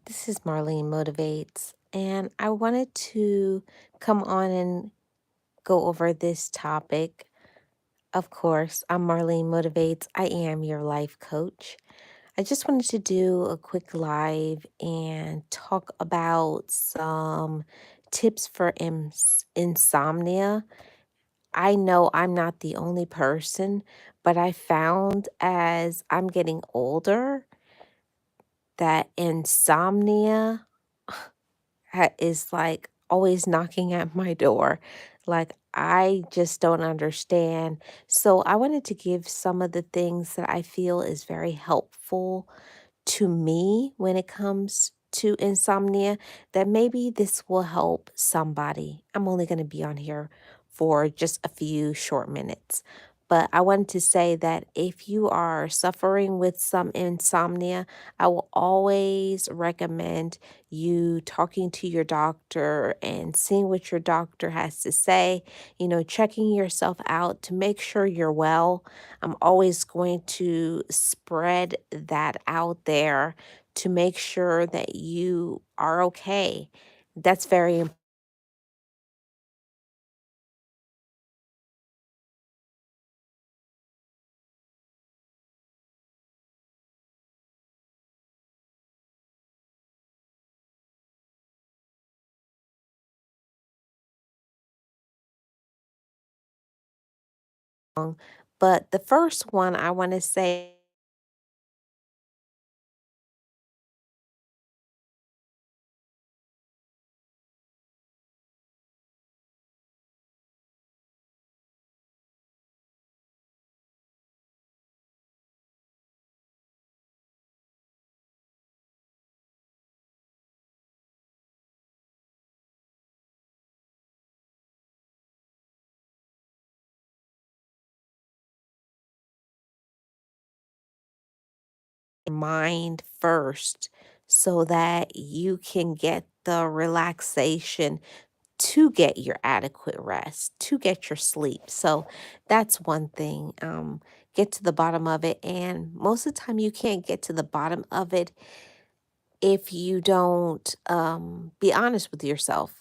This is Marlene Motivates, and I wanted to come on and go over this topic. Of course, I'm Marlene Motivates. I am your life coach. I just wanted to do a quick live and talk about some tips for insomnia. I know I'm not the only person, but I found as I'm getting older that insomnia is like always knocking at my door. Like, I just don't understand. So, I wanted to give some of the things that I feel is very helpful to me when it comes to insomnia, that maybe this will help somebody. I'm only going to be on here for just a few short minutes. But I wanted to say that if you are suffering with some insomnia, I will always recommend you talking to your doctor and seeing what your doctor has to say, checking yourself out to make sure you're well. I'm always going to spread that out there to make sure that you are okay. That's very important. But the first one I want to say, mind first so that you can get the relaxation to get your adequate rest, to get your sleep. So that's one thing. Get to the bottom of it. And most of the time, you can't get to the bottom of it if you don't be honest with yourself.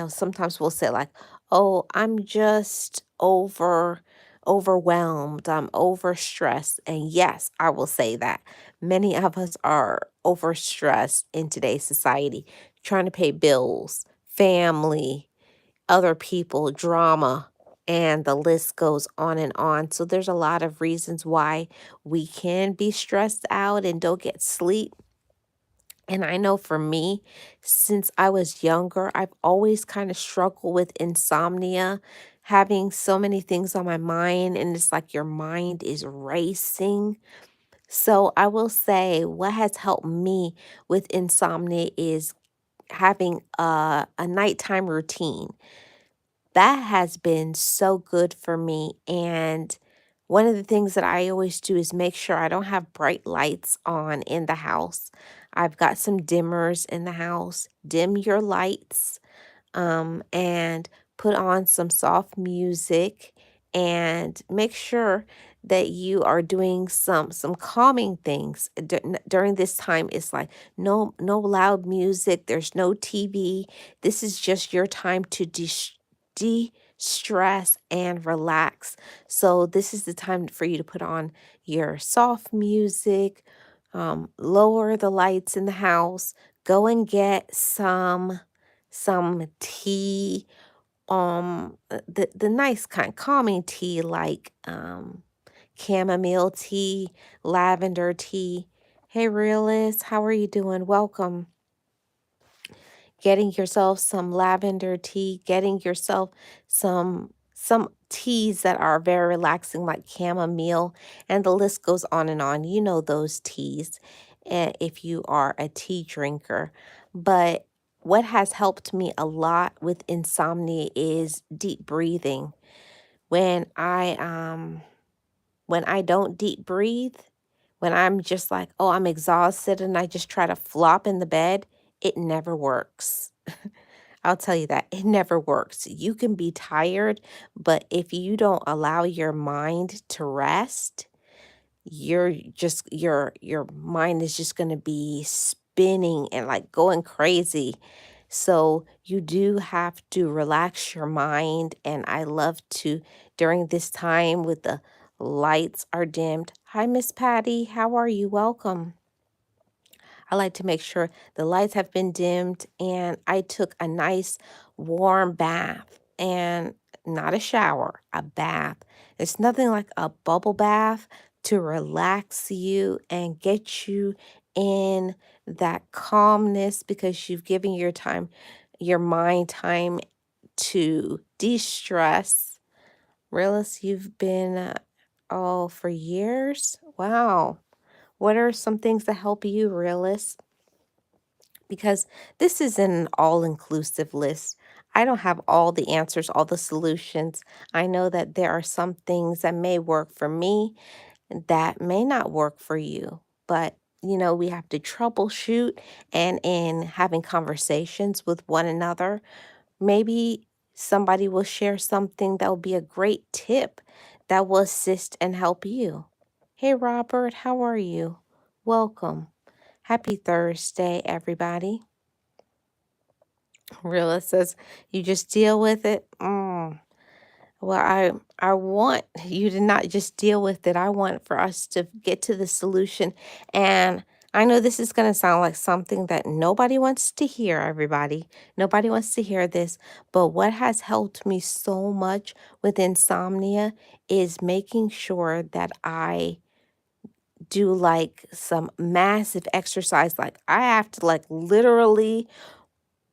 Sometimes we'll say like, "Oh, I'm just overwhelmed. I'm overstressed." And yes, I will say that many of us are overstressed in today's society, trying to pay bills, family, other people, drama, and the list goes on and on. So there's a lot of reasons why we can be stressed out and don't get sleep. And I know for me, since I was younger, I've always kind of struggled with insomnia, having so many things on my mind, and it's like your mind is racing. So I will say what has helped me with insomnia is having a nighttime routine. That has been so good for me. And one of the things that I always do is make sure I don't have bright lights on in the house. I've got some dimmers in the house. Dim your lights, and put on some soft music, and make sure that you are doing some calming things during this time. It's like no loud music, there's no TV. This is just your time to de-stress and relax. So this is the time for you to put on your soft music, lower the lights in the house, go and get some tea, the nice kind, calming tea like chamomile tea, lavender tea. Hey, realist, how are you doing? Welcome. Getting yourself some lavender tea, getting yourself some teas that are very relaxing like chamomile, and the list goes on and on. You know those teas, if you are a tea drinker. But what has helped me a lot with insomnia is deep breathing. When I don't deep breathe, when I'm just like, oh, I'm exhausted and I just try to flop in the bed, it never works. I'll tell you that it never works. You can be tired, but if you don't allow your mind to rest, your mind is just going to be spinning and like going crazy. So you do have to relax your mind. And I love to, during this time with the lights are dimmed. Hi, Miss Patty. How are you? Welcome. I like to make sure the lights have been dimmed and I took a nice warm bath, and not a shower, a bath. It's nothing like a bubble bath to relax you and get you in that calmness because you've given your mind time to de-stress. Realize you've been, oh, for years? Wow. What are some things that help you, Realist? Because this is an all inclusive list. I don't have all the answers, all the solutions. I know that there are some things that may work for me that may not work for you. But, we have to troubleshoot, and in having conversations with one another, maybe somebody will share something that will be a great tip that will assist and help you. Hey, Robert, how are you? Welcome. Happy Thursday, everybody. Rilla says, you just deal with it. Well, I want you to not just deal with it. I want for us to get to the solution. And I know this is going to sound like something that nobody wants to hear, everybody. Nobody wants to hear this. But what has helped me so much with insomnia is making sure that I do like some massive exercise. Like I have to like literally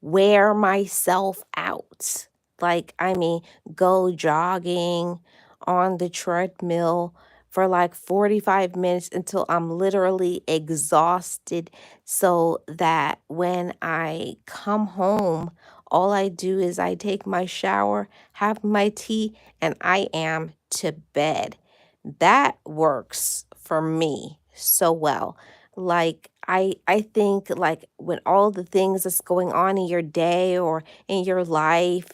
wear myself out. Like, I mean, go jogging on the treadmill for like 45 minutes until I'm literally exhausted, so that when I come home, all I do is I take my shower, have my tea, and I am to bed. That works for me so well. Like I think like when all the things that's going on in your day or in your life,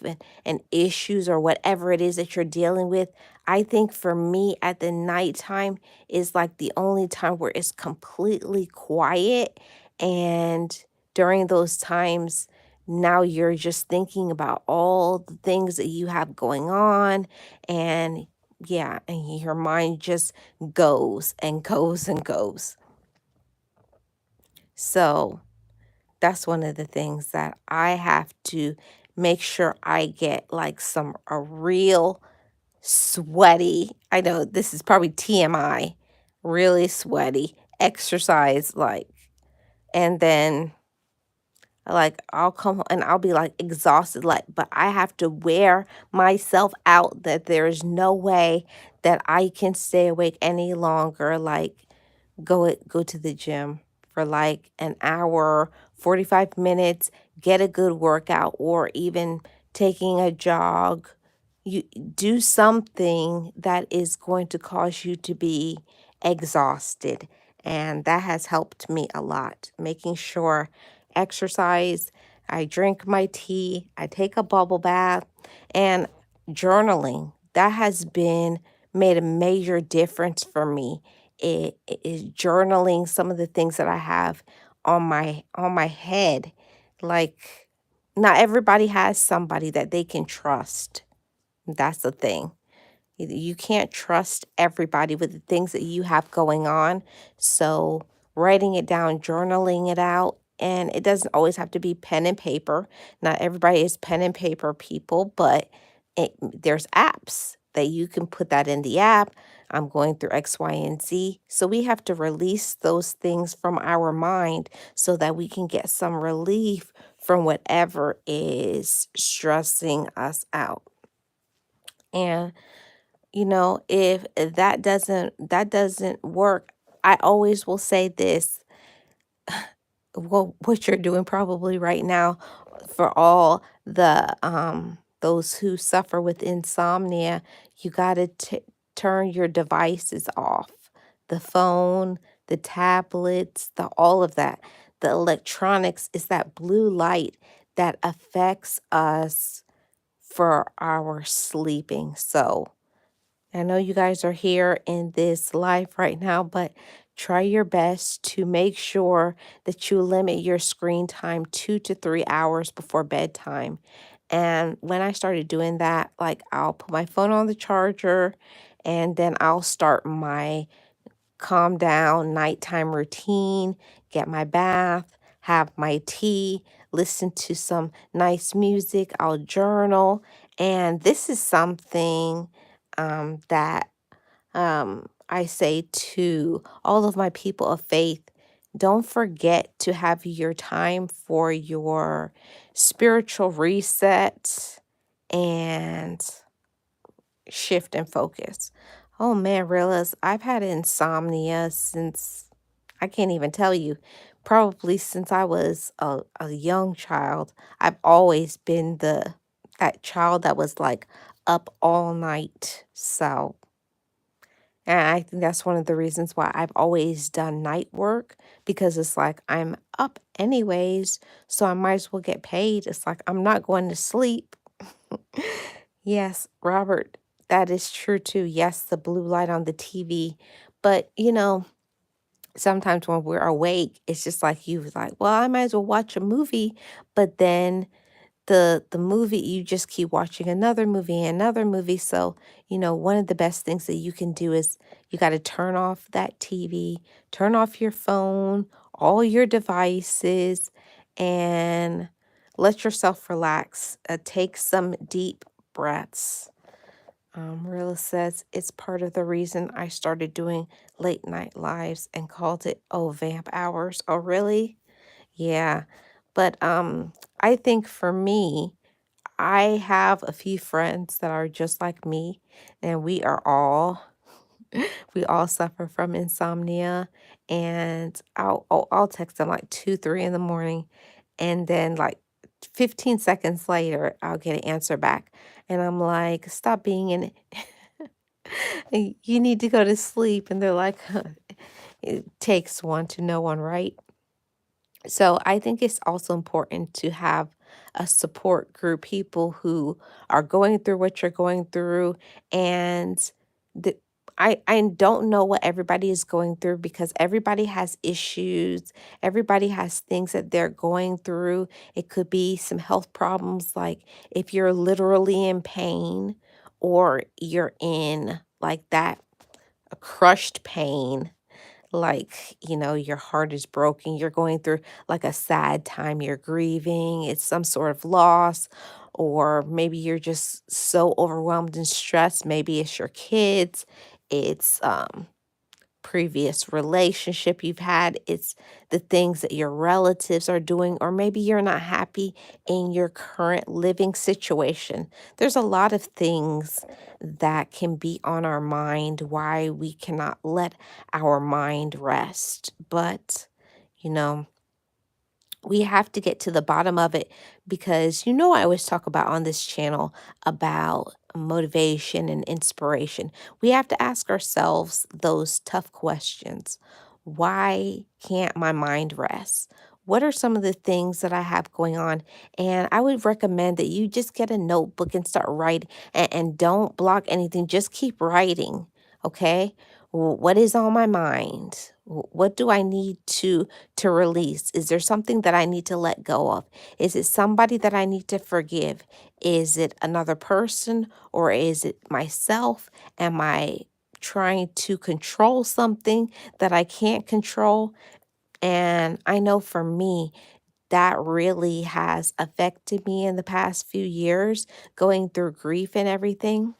and issues or whatever it is that you're dealing with, I think for me at the nighttime is like the only time where it's completely quiet. And during those times, now you're just thinking about all the things that you have going on. And yeah, and your mind just goes and goes and goes. So that's one of the things that I have to make sure I get like a real sweaty, I know this is probably TMI, really sweaty exercise, like, and then like I'll come and I'll be like exhausted, like, but I have to wear myself out that there is no way that I can stay awake any longer. Like go to the gym for like an hour, 45 minutes, get a good workout, or even taking a jog. You do something that is going to cause you to be exhausted. And that has helped me a lot, making sure exercise, I drink my tea, I take a bubble bath, and journaling. That has been made a major difference for me. It is journaling some of the things that I have on my head. Like not everybody has somebody that they can trust. That's the thing. You can't trust everybody with the things that you have going on. So writing it down, journaling it out, and it doesn't always have to be pen and paper. Not everybody is pen and paper people, but there's apps that you can put that in the app. I'm going through X, Y, and Z. So we have to release those things from our mind so that we can get some relief from whatever is stressing us out. And if that doesn't work, I always will say this, well, what you're doing probably right now for all the those who suffer with insomnia, you got to turn your devices off. The phone, the tablets, the all of that. The electronics is that blue light that affects us for our sleeping. So I know you guys are here in this live right now, but try your best to make sure that you limit your screen time 2 to 3 hours before bedtime. And when I started doing that, like I'll put my phone on the charger and then I'll start my calm down nighttime routine, get my bath, have my tea, listen to some nice music, I'll journal. And this is something that I say to all of my people of faith, don't forget to have your time for your spiritual reset and shift and focus. Oh man, realize I've had insomnia since I can't even tell you, probably since I was a young child. I've always been that child that was like up all night. So and I think that's one of the reasons why I've always done night work because it's like I'm up anyways, so I might as well get paid. It's like I'm not going to sleep. Yes, Robert, that is true too. Yes, the blue light on the TV. But, sometimes when we're awake, it's just like you was like, well, I might as well watch a movie. But then the movie, you just keep watching another movie. So, one of the best things that you can do is you got to turn off that TV, turn off your phone, all your devices, and let yourself relax. Take some deep breaths. Rilla says it's part of the reason I started doing late night lives and called it, oh, vamp hours. Oh, really? Yeah. But I think for me, I have a few friends that are just like me, and we all suffer from insomnia. And I'll text them like 2, 3 in the morning, and then like 15 seconds later, I'll get an answer back, and I'm like, "Stop being in it. You need to go to sleep." And they're like, "It takes one to know one, right?" So I think it's also important to have a support group, people who are going through what you're going through. And the, I don't know what everybody is going through because everybody has issues. Everybody has things that they're going through. It could be some health problems, like if you're literally in pain or you're in like that crushed pain, like, your heart is broken, you're going through like a sad time, you're grieving, it's some sort of loss, or maybe you're just so overwhelmed and stressed. Maybe it's your kids, it's previous relationship you've had, it's the things that your relatives are doing, or maybe you're not happy in your current living situation. There's a lot of things that can be on our mind why we cannot let our mind rest. But, you know, we have to get to the bottom of it because I always talk about on this channel about motivation and inspiration. We have to ask ourselves those tough questions. Why can't my mind rest? What are some of the things that I have going on? And I would recommend that you just get a notebook and start writing, and don't block anything. Just keep writing, okay? What is on my mind? What do I need to release? Is there something that I need to let go of? Is it somebody that I need to forgive? Is it another person or is it myself? Am I trying to control something that I can't control? And I know for me, that really has affected me in the past few years, going through grief and everything.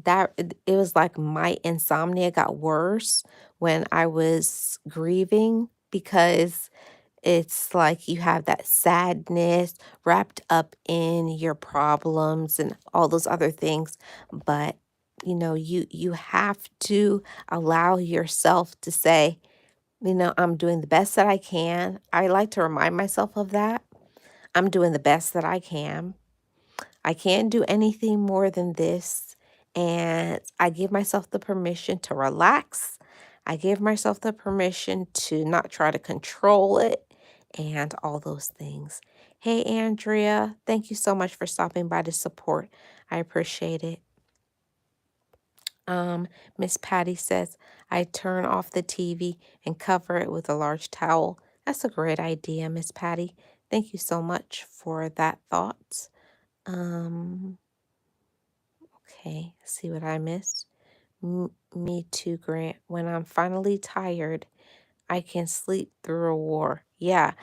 It was like my insomnia got worse when I was grieving because it's like you have that sadness wrapped up in your problems and all those other things. But you have to allow yourself to say, I'm doing the best that I can. I like to remind myself of that. I'm doing the best that I can. I can't do anything more than this. And I give myself the permission to relax. I give myself the permission to not try to control it and all those things. Hey, Andrea, thank you so much for stopping by to support. I appreciate it. Miss Patty says, I turn off the TV and cover it with a large towel. That's a great idea, Miss Patty. Thank you so much for that thought. Um, okay, see what I missed. Me too, Grant. When I'm finally tired, I can sleep through a war. Yeah.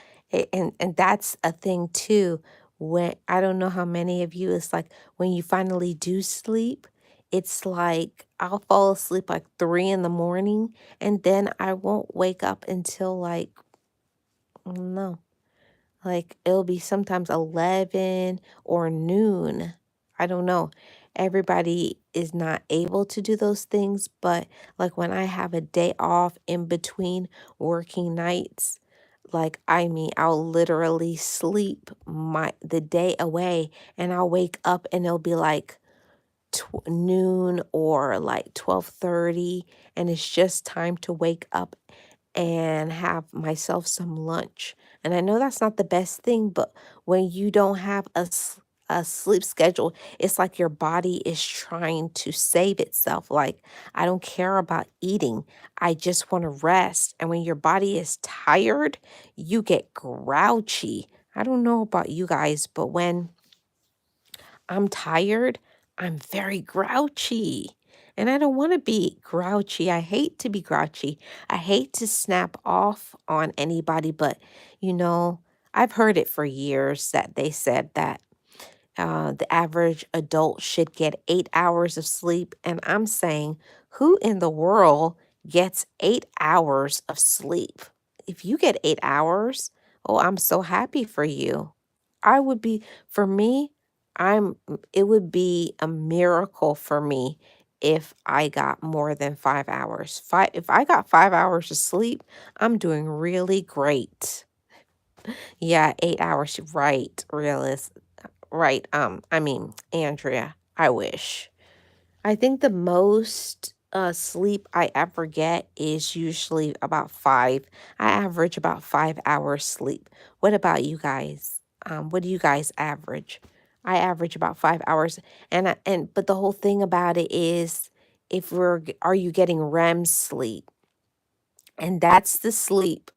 And that's a thing too. When I don't know how many of you, it's like when you finally do sleep, it's like I'll fall asleep like 3 in the morning, and then I won't wake up until like, no, like it'll be sometimes 11 or noon. I don't know. Everybody is not able to do those things, but like when I have a day off in between working nights, like I mean, I'll literally sleep the day away, and I'll wake up and it'll be like noon or like 12:30, and it's just time to wake up and have myself some lunch. And I know that's not the best thing, but when you don't have a sleep schedule, it's like your body is trying to save itself. Like, I don't care about eating. I just want to rest. And when your body is tired, you get grouchy. I don't know about you guys, but when I'm tired, I'm very grouchy. And I don't want to be grouchy. I hate to be grouchy. I hate to snap off on anybody, but you know, I've heard it for years that they said that the average adult should get 8 hours of sleep. And I'm saying, who in the world gets 8 hours of sleep? If you get 8 hours, oh, I'm so happy for you. I would be, for me, it would be a miracle for me if I got more than 5 hours. If I got 5 hours of sleep, I'm doing really great. Yeah, 8 hours, right, realist. Right. I mean, Andrea, I wish. I think the most sleep I ever get is usually about five. I average about 5 hours sleep. What about you guys? What do you guys average? I average about 5 hours, but the whole thing about it is, are you getting REM sleep? And that's the sleep.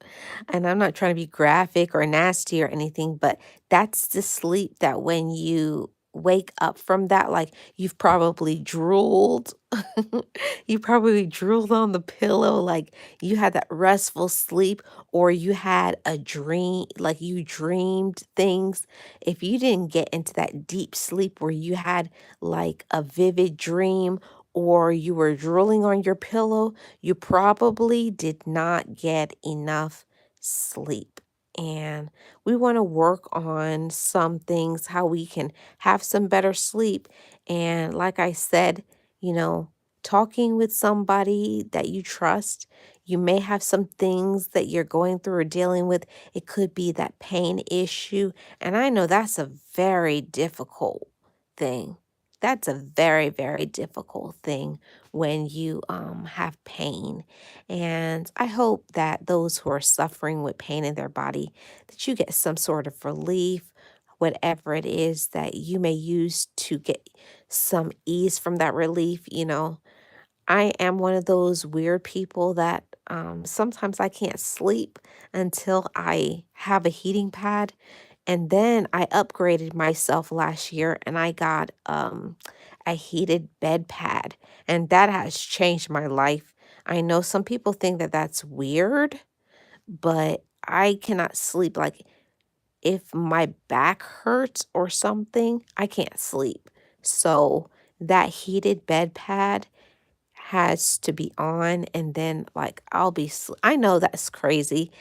And I'm not trying to be graphic or nasty or anything, but that's the sleep that when you wake up from that, like you've probably drooled. You probably drooled on the pillow, like you had that restful sleep, or you had a dream, like you dreamed things. If you didn't get into that deep sleep where you had like a vivid dream, or you were drooling on your pillow, you probably did not get enough sleep. And we want to work on some things, how we can have some better sleep. And like I said, you know, talking with somebody that you trust, you may have some things that you're going through or dealing with. It could be that pain issue. And I know that's a very difficult thing. That's a very, very difficult thing when you have pain. And I hope that those who are suffering with pain in their body, that you get some sort of relief, whatever it is that you may use to get some ease from that relief. I am one of those weird people that sometimes I can't sleep until I have a heating pad. And then I upgraded myself last year and I got a heated bed pad. And that has changed my life. I know some people think that that's weird, but I cannot sleep. Like if my back hurts or something, I can't sleep. So that heated bed pad has to be on, and then like I know that's crazy,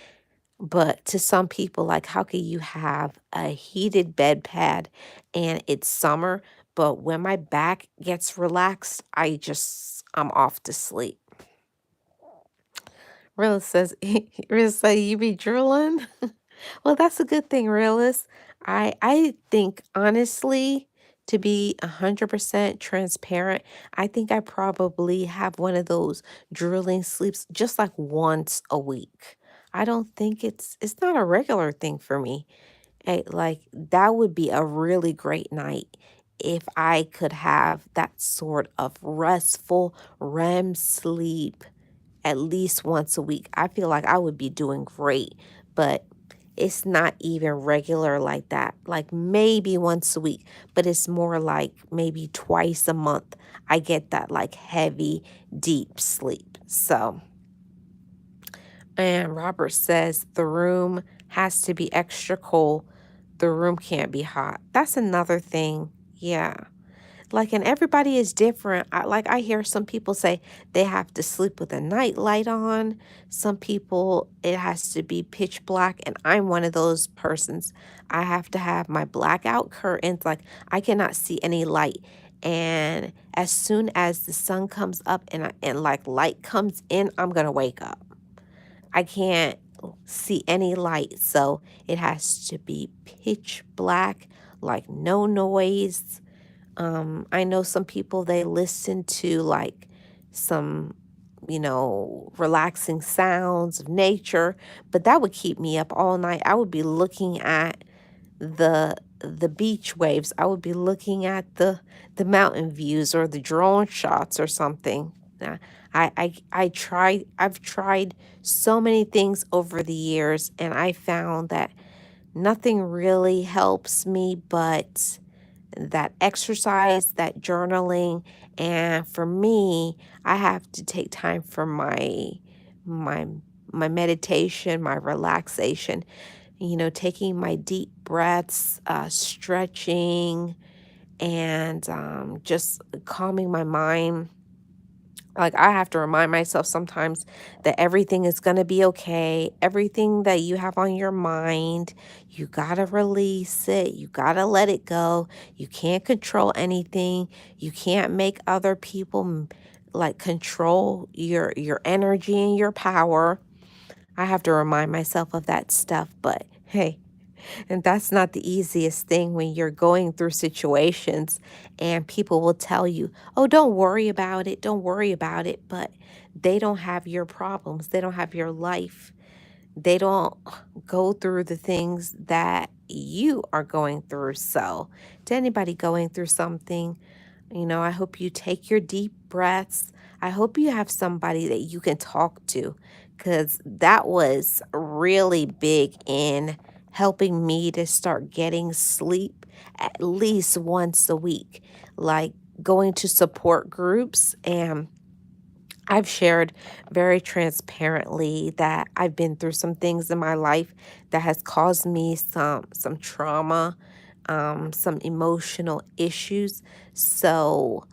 but to some people, like how can you have a heated bed pad and it's summer, but when my back gets relaxed, I'm off to sleep. Rilla says, Rilla say you be drooling. Well, that's a good thing, realist. I think honestly, to be 100% transparent, I think I probably have one of those drooling sleeps just like once a week. I don't think it's not a regular thing for me. Like that would be a really great night if I could have that sort of restful REM sleep at least once a week, I feel like I would be doing great. But it's not even regular like that. Like maybe once a week, but it's more like maybe twice a month. I get that like heavy, deep sleep. So, and Robert says the room has to be extra cold. The room can't be hot. That's another thing. Yeah. Like, and everybody is different. I hear some people say they have to sleep with a night light on. Some people, it has to be pitch black. And I'm one of those persons. I have to have my blackout curtains. Like, I cannot see any light. And as soon as the sun comes up and like light comes in, I'm going to wake up. I can't see any light. So it has to be pitch black, like no noise. I know some people, they listen to like some, relaxing sounds of nature, but that would keep me up all night. I would be looking at the beach waves. I would be looking at the mountain views or the drone shots or something. I've tried so many things over the years, and I found that nothing really helps me but that exercise, that journaling. And for me, I have to take time for my my meditation, my relaxation, taking my deep breaths, stretching, and just calming my mind. Like, I have to remind myself sometimes that everything is going to be okay. Everything that you have on your mind, you got to release it. You got to let it go. You can't control anything. You can't make other people like control your energy and your power. I have to remind myself of that stuff, but hey, and that's not the easiest thing when you're going through situations and people will tell you, oh, don't worry about it. Don't worry about it. But they don't have your problems. They don't have your life. They don't go through the things that you are going through. So, to anybody going through something, I hope you take your deep breaths. I hope you have somebody that you can talk to, because that was really big in helping me to start getting sleep at least once a week, like going to support groups. And I've shared very transparently that I've been through some things in my life that has caused me some trauma, some emotional issues. So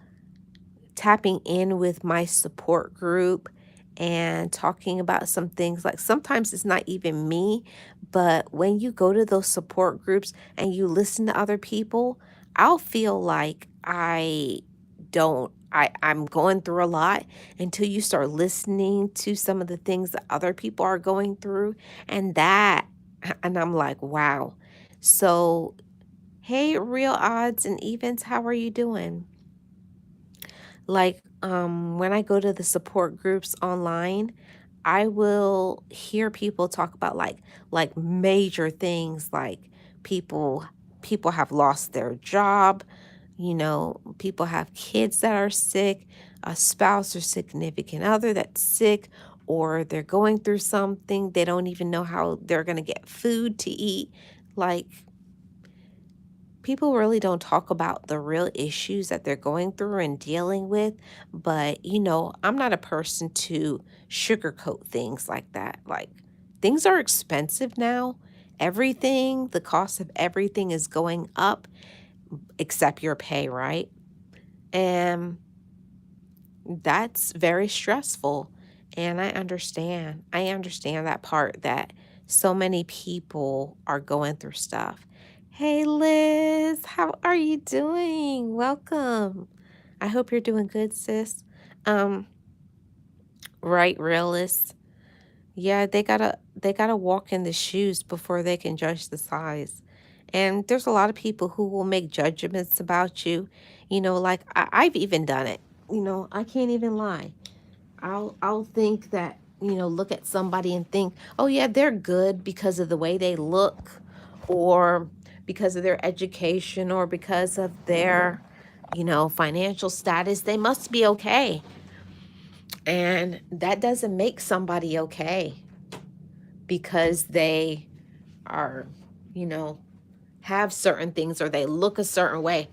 tapping in with my support group and talking about some things, like sometimes it's not even me, but when you go to those support groups and you listen to other people, I'll feel like I'm going through a lot until you start listening to some of the things that other people are going through, and I'm like, wow. So hey, real odds and evens, how are you doing? Like, when I go to the support groups online, I will hear people talk about like major things, like people people have lost their job, people have kids that are sick, a spouse or significant other that's sick, or they're going through something, they don't even know how they're going to get food to eat. Like, people really don't talk about the real issues that they're going through and dealing with. But, I'm not a person to sugarcoat things like that. Like, things are expensive now. Everything, the cost of everything is going up except your pay, right? And that's very stressful. And I understand. I understand that part, that so many people are going through stuff. Hey, Liz, how are you doing? Welcome. I hope you're doing good, sis. Um, right, realists. Yeah, they gotta walk in the shoes before they can judge the size. And there's a lot of people who will make judgments about you. Like I've even done it. I can't even lie. I'll think that, look at somebody and think, oh yeah, they're good because of the way they look, or because of their education or because of their, financial status, they must be okay. And that doesn't make somebody okay because they are, you know, have certain things or they look a certain way.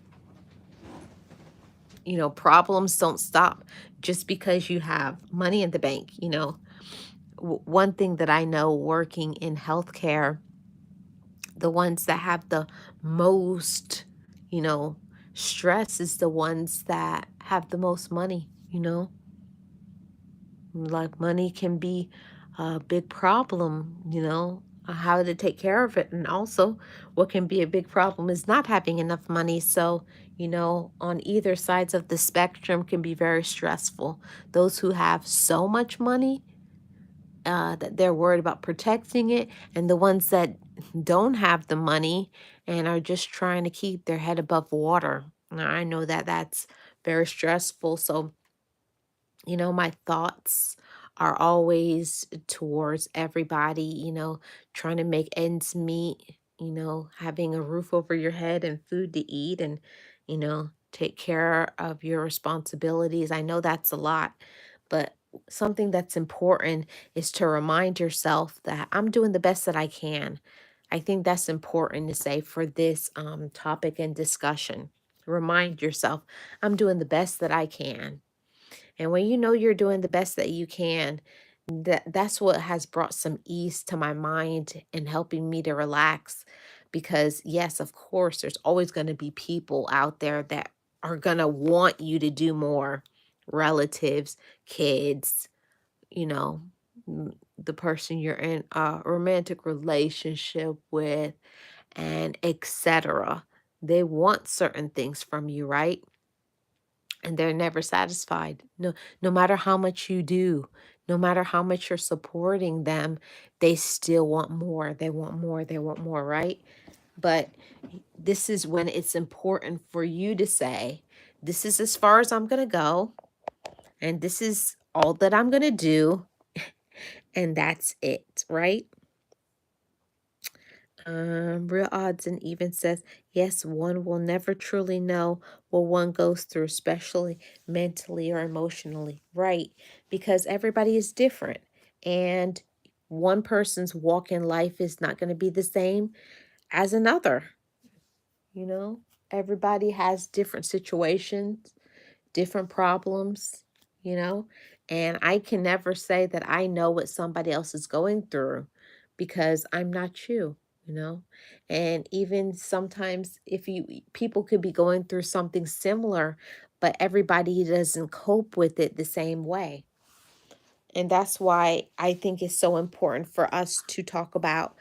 Problems don't stop just because you have money in the bank. One thing that I know working in healthcare, the ones that have the most, you know, stress is the ones that have the most money. Like money can be a big problem, how to take care of it. And also, what can be a big problem is not having enough money. So, on either sides of the spectrum can be very stressful. Those who have so much money that they're worried about protecting it, and the ones that don't have the money and are just trying to keep their head above water. Now, I know that that's very stressful. So, my thoughts are always towards everybody, trying to make ends meet, having a roof over your head and food to eat and, take care of your responsibilities. I know that's a lot, but something that's important is to remind yourself that I'm doing the best that I can. I think that's important to say for this topic and discussion. Remind yourself, I'm doing the best that I can. And when you know you're doing the best that you can, that's what has brought some ease to my mind and helping me to relax. Because yes, of course, there's always going to be people out there that are going to want you to do more. Relatives, kids, you know, the person you're in a romantic relationship with, and etc. They want certain things from you, right? And they're never satisfied. No matter how much you do, no matter how much you're supporting them, they still want more. They want more. They want more, right? But this is when it's important for you to say, this is as far as I'm going to go, and this is all that I'm going to do, and that's it, right? Real Odds and Even says, yes, one will never truly know what one goes through, especially mentally or emotionally. Right. Because everybody is different. And one person's walk in life is not going to be the same as another. You know, everybody has different situations, different problems, and I can never say that I know what somebody else is going through because I'm not you, you know. And even sometimes if people could be going through something similar, but everybody doesn't cope with it the same way. And that's why I think it's so important for us to talk about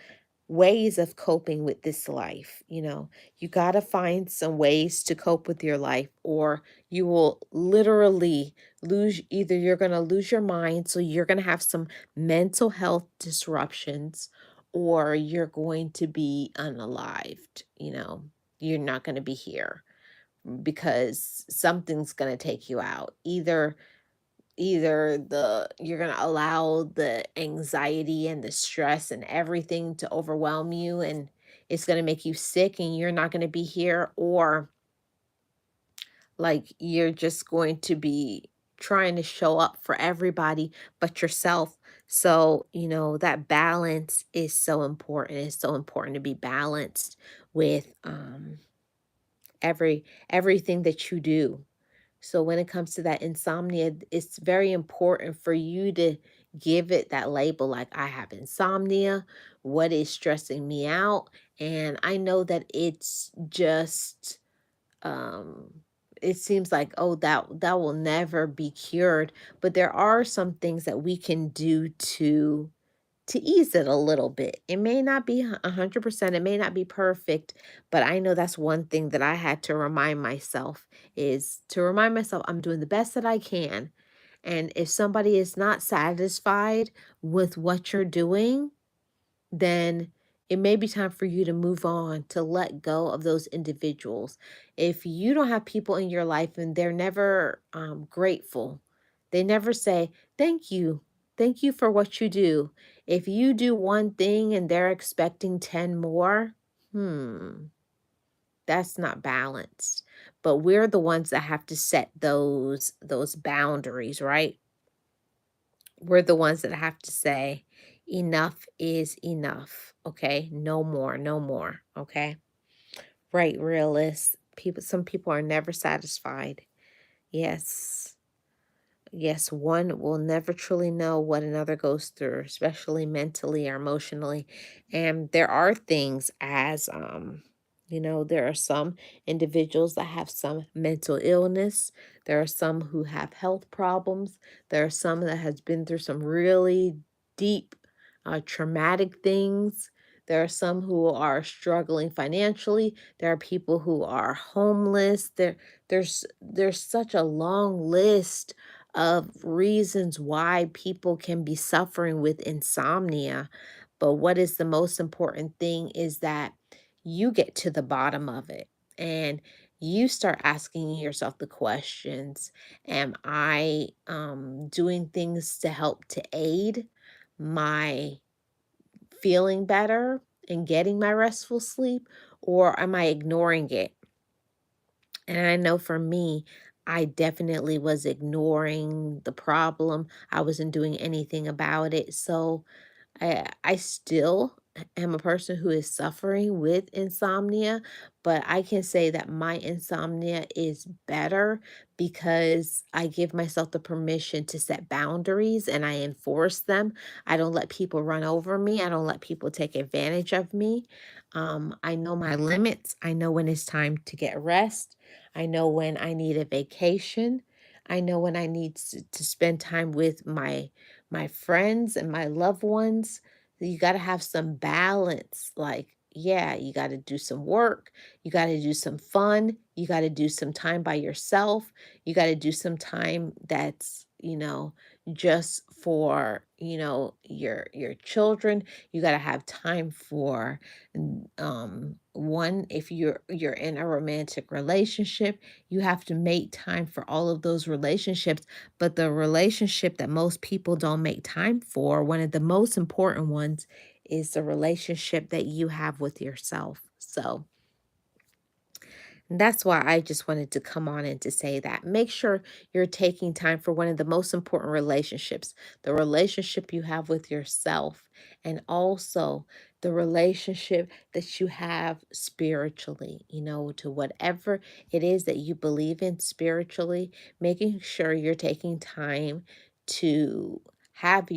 ways of coping with this life. You got to find some ways to cope with your life, or you will literally lose. Either you're going to lose your mind, so you're going to have some mental health disruptions, or you're going to be unalived. You're not going to be here because something's going to take you out. Either the you're going to allow the anxiety and the stress and everything to overwhelm you, and it's going to make you sick and you're not going to be here, or like you're just going to be trying to show up for everybody but yourself. So, that balance is so important. It's so important to be balanced with everything that you do. So when it comes to that insomnia, it's very important for you to give it that label, like, I have insomnia, what is stressing me out? And I know that it's just um it seems like, oh, that will never be cured, but there are some things that we can do to ease it a little bit. It may not be 100%, it may not be perfect, but I know that's one thing that I had to remind myself, is to remind myself I'm doing the best that I can. And if somebody is not satisfied with what you're doing, then it may be time for you to move on, to let go of those individuals. If you don't have people in your life and they're never grateful, they never say, thank you. Thank you for what you do. If you do one thing and they're expecting 10 more, hmm. That's not balanced. But we're the ones that have to set those boundaries, right? We're the ones that have to say enough is enough, okay? No more, no more, okay? Right, realists. Some people are never satisfied. Yes. Yes, one will never truly know what another goes through, especially mentally or emotionally. And there are things as there are some individuals that have some mental illness. There are some who have health problems. There are some that has been through some really deep traumatic things. There are some who are struggling financially. There are people who are homeless. There's such a long list of reasons why people can be suffering with insomnia. But what is the most important thing is that you get to the bottom of it and you start asking yourself the questions. Am I doing things to help to aid my feeling better and getting my restful sleep, or am I ignoring it? And I know for me, I definitely was ignoring the problem. I wasn't doing anything about it. So I still am a person who is suffering with insomnia, but I can say that my insomnia is better because I give myself the permission to set boundaries and I enforce them. I don't let people run over me. I don't let people take advantage of me. I know my limits. I know when it's time to get rest. I know when I need a vacation. I know when I need to spend time with my friends and my loved ones. You got to have some balance. Like, yeah, you got to do some work. You got to do some fun. You got to do some time by yourself. You got to do some time that's, just for, your children. You got to have time for one, if you're in a romantic relationship, you have to make time for all of those relationships. But the relationship that most people don't make time for, one of the most important ones, is the relationship that you have with yourself. So that's why I just wanted to come on and to say that. Make sure you're taking time for one of the most important relationships, the relationship you have with yourself, and also the relationship that you have spiritually, to whatever it is that you believe in spiritually, making sure you're taking time to have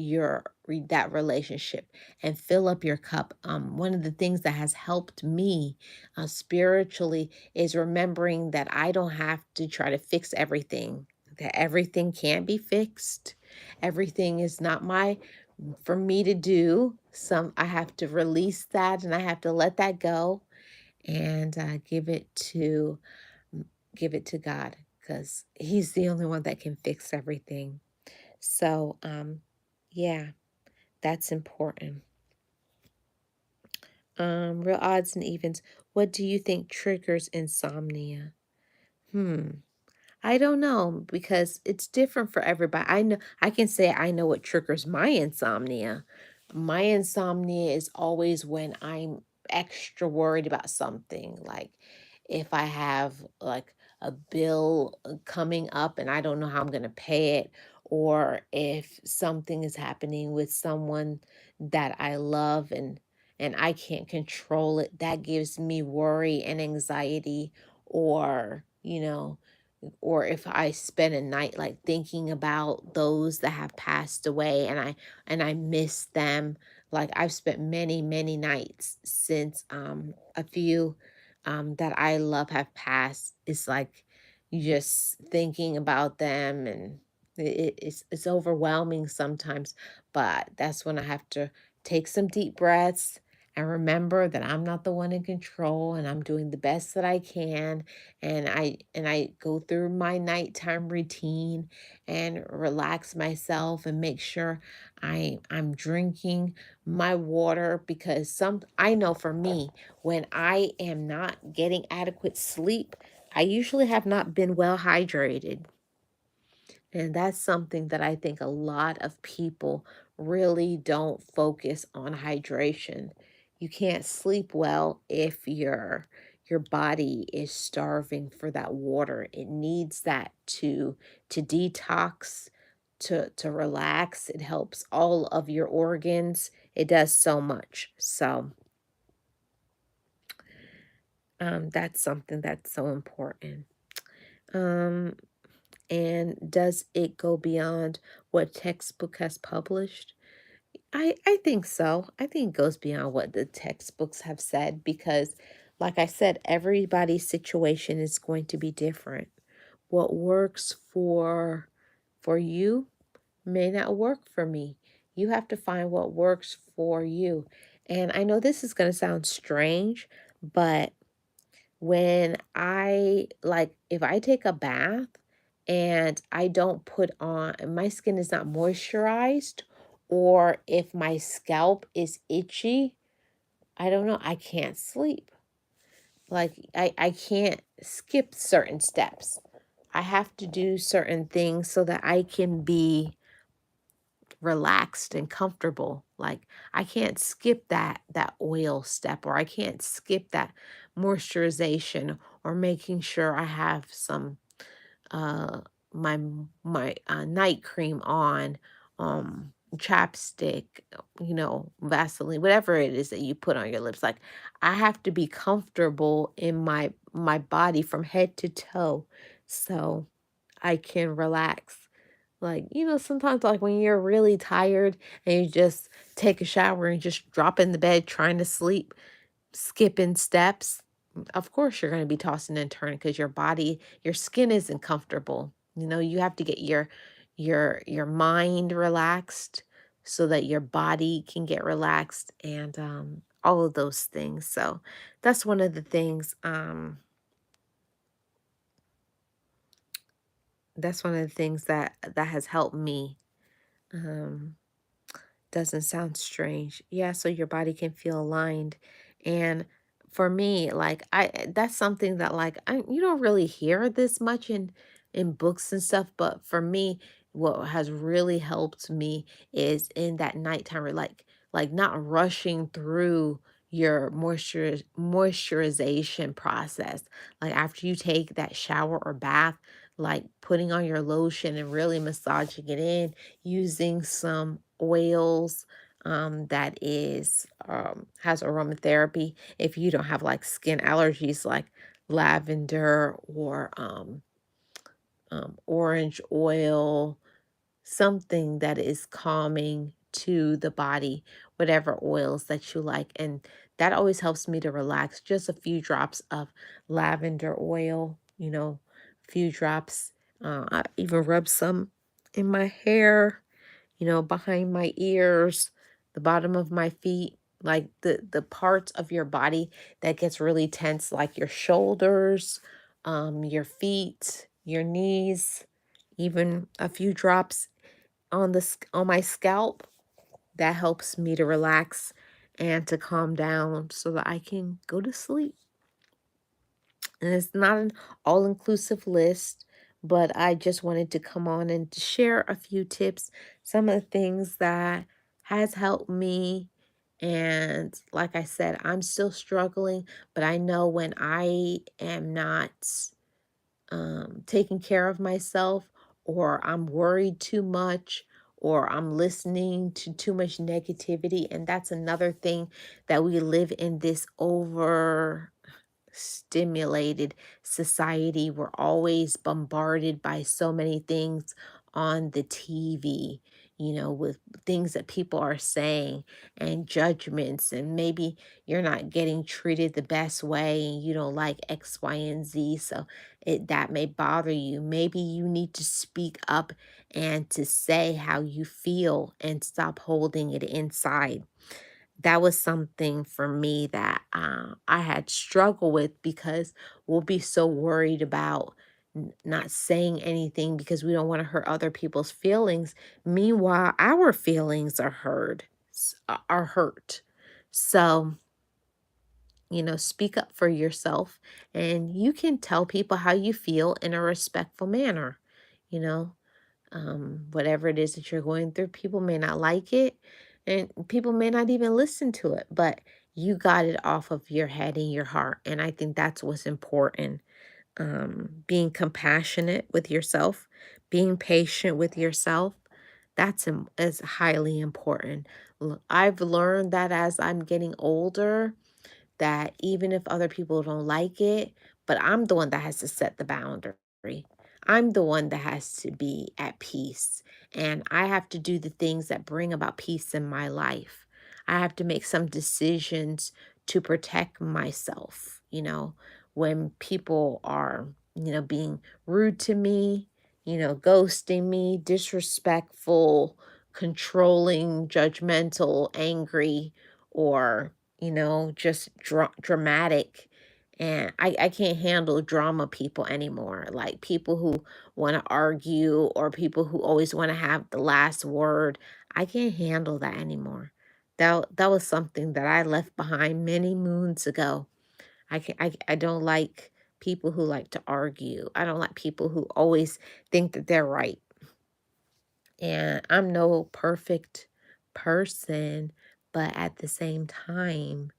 that relationship and fill up your cup. One of the things that has helped me spiritually is remembering that I don't have to try to fix everything, that everything can be fixed. Everything is not for me to do. I have to release that and I have to let that go and give it to God because He's the only one that can fix everything. So, yeah, that's important. Real odds and evens. What do you think triggers insomnia? Hmm. I don't know because it's different for everybody. I can say I know what triggers my insomnia. My insomnia is always when I'm extra worried about something, like if I have like a bill coming up and I don't know how I'm going to pay it, or if something is happening with someone that I love and I can't control it, that gives me worry and anxiety, or if I spend a night like thinking about those that have passed away and I miss them. Like I've spent many, many nights since a few that I love have passed. It's like just thinking about them, and it's overwhelming sometimes, but that's when I have to take some deep breaths and remember that I'm not the one in control and I'm doing the best that I can, and I go through my nighttime routine and relax myself and make sure I'm drinking my water, because I know for me, when I am not getting adequate sleep, I usually have not been well hydrated. And that's something that I think a lot of people really don't focus on hydration. You can't sleep well if your body is starving for that water. It needs that to detox, to relax. It helps all of your organs. It does so much. So that's something that's so important. Um, and does it go beyond what textbook has published? I think so. I think it goes beyond what the textbooks have said because, like I said, everybody's situation is going to be different. What works for you may not work for me. You have to find what works for you. And I know this is going to sound strange, but when I like, if I take a bath and I don't put on, my skin is not moisturized, or if my scalp is itchy, I don't know, I can't sleep. Like, I can't skip certain steps. I have to do certain things so that I can be relaxed and comfortable. Like I can't skip that oil step, or I can't skip that moisturization, or making sure I have some uh my night cream on, chapstick, Vaseline, whatever it is that you put on your lips. Like I have to be comfortable in my body from head to toe so I can relax. Like, sometimes like when you're really tired and you just take a shower and just drop in the bed trying to sleep, skipping steps, of course you're going to be tossing and turning because your skin isn't comfortable. You have to get your mind relaxed so that your body can get relaxed, and all of those things. So that's one of the things that has helped me. Um Doesn't sound strange. Yeah, so your body can feel aligned. And for me, like that's something that like you don't really hear this much in books and stuff, but for me, what has really helped me is in that nighttime, or like not rushing through your moisturization process. Like after you take that shower or bath, like putting on your lotion and really massaging it in, using some oils that is has aromatherapy. If you don't have like skin allergies, like lavender or orange oil, something that is calming to the body, whatever oils that you like. And that always helps me to relax. Just a few drops of lavender oil, a few drops. I even rub some in my hair, behind my ears, the bottom of my feet, like the parts of your body that gets really tense, like your shoulders, your feet, your knees, even a few drops on my scalp. That helps me to relax and to calm down so that I can go to sleep. And it's not an all-inclusive list, but I just wanted to come on and to share a few tips, some of the things that has helped me. And like I said, I'm still struggling, but I know when I am not taking care of myself, or I'm worried too much, or I'm listening to too much negativity. And that's another thing, that we live in this stimulated society. We're always bombarded by so many things on the TV, with things that people are saying and judgments, and maybe you're not getting treated the best way and you don't like X, Y, and Z. So that may bother you. Maybe you need to speak up and to say how you feel and stop holding it inside. That was something for me that I had struggled with, because we'll be so worried about not saying anything because we don't want to hurt other people's feelings. Meanwhile, our feelings are are hurt. So, speak up for yourself, and you can tell people how you feel in a respectful manner. You know, whatever it is that you're going through, people may not like it, and people may not even listen to it. But You got it off of your head and your heart. And I think that's what's important. Being compassionate with yourself, being patient with yourself, is highly important. I've learned that as I'm getting older, that even if other people don't like it, but I'm the one that has to set the boundary. I'm the one that has to be at peace. And I have to do the things that bring about peace in my life. I have to make some decisions to protect myself, when people are, being rude to me, ghosting me, disrespectful, controlling, judgmental, angry, or just dramatic. And I can't handle drama people anymore. Like people who want to argue or people who always want to have the last word. I can't handle that anymore. That was something that I left behind many moons ago. I don't like people who like to argue. I don't like people who always think that they're right. And I'm no perfect person, but at the same time,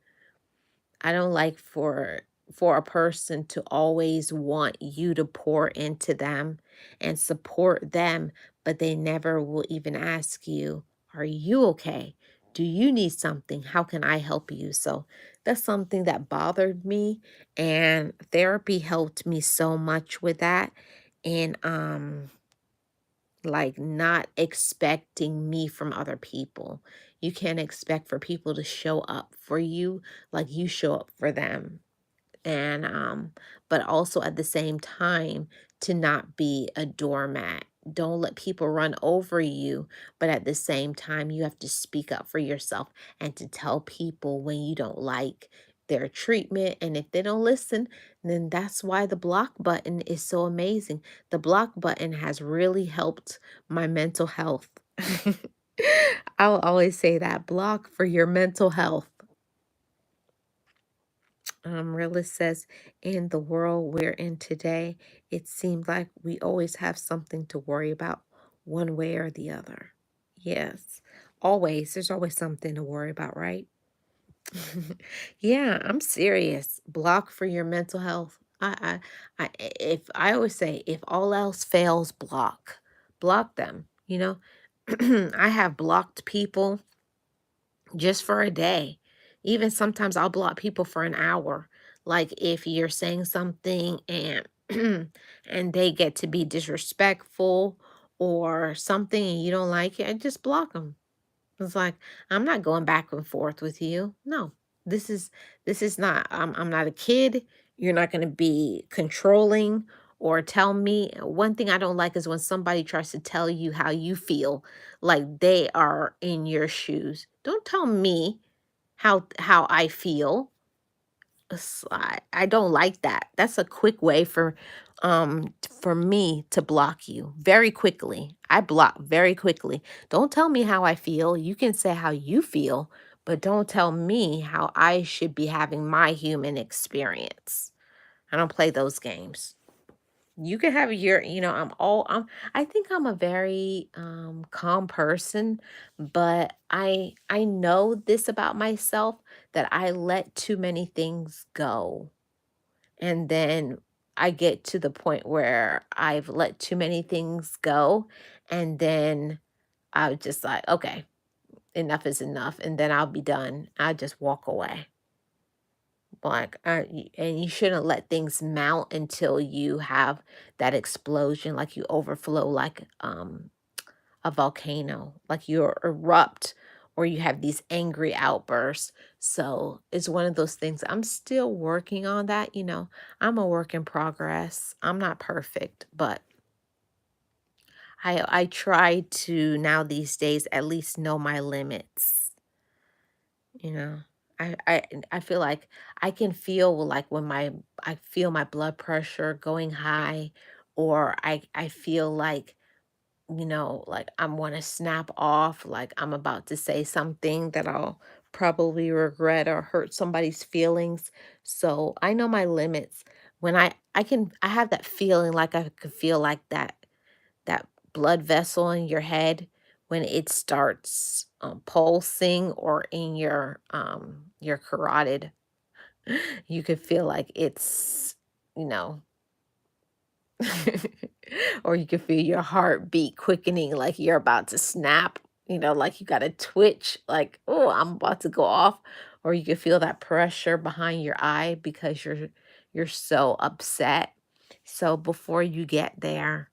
I don't like for a person to always want you to pour into them and support them, but they never will even ask you, "Are you okay? Do you need something? How can I help you?" So that's something that bothered me, and therapy helped me so much with that. And like not expecting me from other people. You can't expect for people to show up for you like you show up for them. And but also at the same time to not be a doormat. Don't let people run over you, but at the same time you have to speak up for yourself and to tell people when you don't like their treatment. And if they don't listen, then that's why the block button is so amazing. The block button has really helped my mental health. I'll always say that, block for your mental health. Realist says, in the world we're in today, it seems like we always have something to worry about one way or the other. Yes, always. There's always something to worry about, right? Yeah, I'm serious. Block for your mental health. If I always say, if all else fails, block them. I have blocked people just for a day. Even sometimes I'll block people for an hour. Like if you're saying something and and they get to be disrespectful or something and you don't like it, I just block them. It's like, I'm not going back and forth with you. No, this is this is not, I'm not a kid. You're not going to be controlling or tell me. One thing I don't like is when somebody tries to tell you how you feel, like they are in your shoes. Don't tell me how I feel. I don't like that. That's a quick way for me to block you very quickly. I block very quickly. Don't tell me how I feel. You can say how you feel, but don't tell me how I should be having my human experience. I don't play those games. You can have your, I think I'm a very calm person, but I know this about myself, that I let too many things go. And then I get to the point where I've let too many things go, and then I just like, okay, enough is enough, and then I'll be done. I just walk away. Like, and you shouldn't let things mount until you have that explosion, like you overflow like a volcano, like you erupt or you have these angry outbursts. So it's one of those things. I'm still working on that. I'm a work in progress. I'm not perfect, but I try to now these days at least know my limits. You know, I feel like I can feel like when I feel my blood pressure going high, or I feel like, like I want to snap off, like I'm about to say something that I'll probably regret or hurt somebody's feelings. So I know my limits. When I have that feeling, like I could feel like that blood vessel in your head when it starts pulsing or in your carotid, you could feel like it's, you know, or you can feel your heartbeat quickening like you're about to snap, like you got to twitch, like, oh, I'm about to go off. Or you can feel that pressure behind your eye because you're so upset. So before you get there,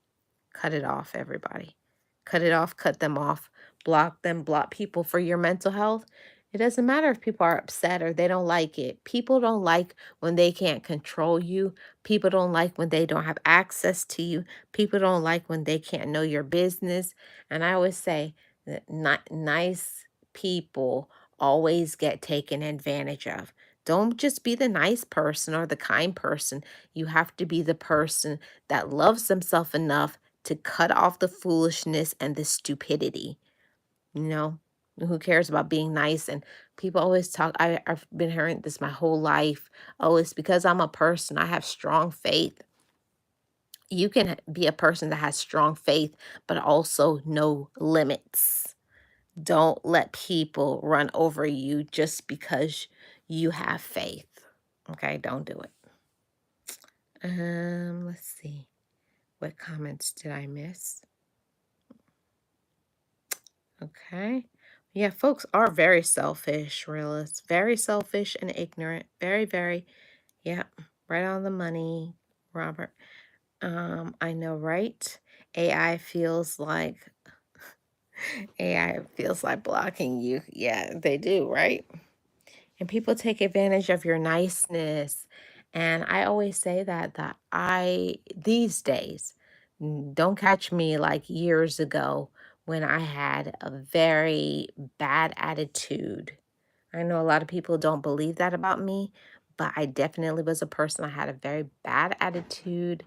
cut it off, everybody. Cut it off, cut them off, block them, block people for your mental health. It doesn't matter if people are upset or they don't like it. People don't like when they can't control you. People don't like when they don't have access to you. People don't like when they can't know your business. And I always say that nice people always get taken advantage of. Don't just be the nice person or the kind person. You have to be the person that loves themselves enough to cut off the foolishness and the stupidity, you know? Who cares about being nice? And people always talk, I've been hearing this my whole life. Oh, it's because I'm a person, I have strong faith. You can be a person that has strong faith, but also no limits. Don't let people run over you just because you have faith. Okay, don't do it. Let's see. What comments did I miss? Okay. Yeah, folks are very selfish, realists. Very selfish and ignorant. Very, very, yeah, right on the money, Robert. I know, right? AI feels like AI feels like blocking you. Yeah, they do, right? And people take advantage of your niceness. And I always say that these days, don't catch me like years ago when I had a very bad attitude. I know a lot of people don't believe that about me, but I definitely was a person. I had a very bad attitude.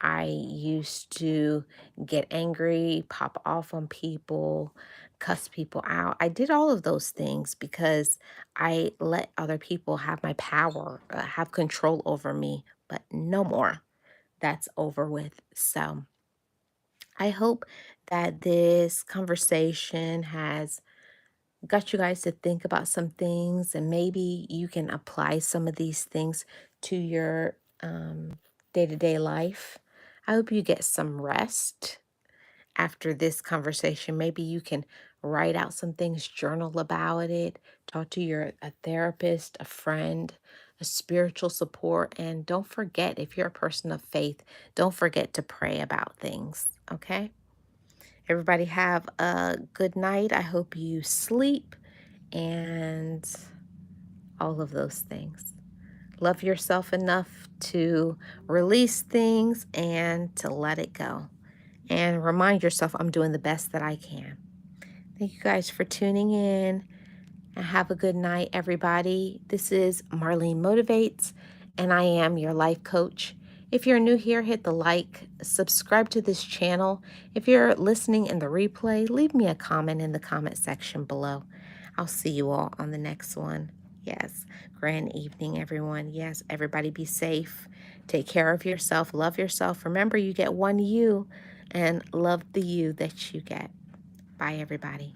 I used to get angry, pop off on people, cuss people out. I did all of those things because I let other people have my power, have control over me, but no more. That's over with. So I hope that this conversation has got you guys to think about some things, and maybe you can apply some of these things to your day-to-day life. I hope you get some rest after this conversation. Maybe you can write out some things, journal about it, talk to a therapist, a friend, a spiritual support, and don't forget, if you're a person of faith, don't forget to pray about things, okay? Everybody have a good night. I hope you sleep and all of those things. Love yourself enough to release things and to let it go. And remind yourself, I'm doing the best that I can. Thank you guys for tuning in. And have a good night, everybody. This is Marlene Motivates, and I am your life coach. If you're new here, hit the like, subscribe to this channel. If you're listening in the replay, leave me a comment in the comment section below. I'll see you all on the next one. Yes, grand evening, everyone. Yes, everybody be safe. Take care of yourself. Love yourself. Remember, you get one you, and love the you that you get. Bye, everybody.